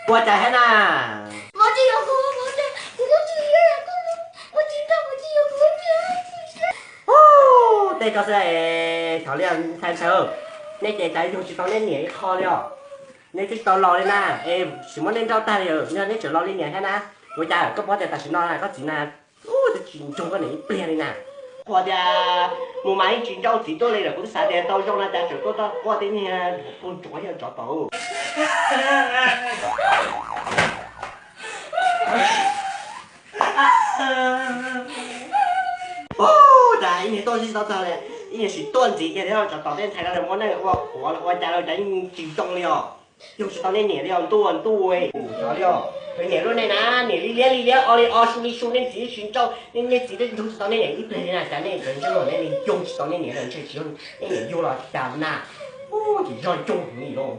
我在海南。我只有哥，我都只有哥，我知道我只有哥。哦，这个是漂亮山头，你现在就是当你练好了，你去到老的呐，什么你找到了，你去老的练下呐，我家个包在大学那那个钱呐，哦，这钱中个你变的呐。我的我买钱找钱多来了，我都三点到用了，但是我到我的呢，我昨天找到。哦，在一年多知道到了，一年是段子，也要找到点材料的，我家了真集中了，又是当年年了多对，啥了？年了呢呐，年里了，数年自己寻找，你自己又是当年年一辈人啊，咱那人生了，你又是当年年人，这只有你有了，咱呐，哦，你让中你喽。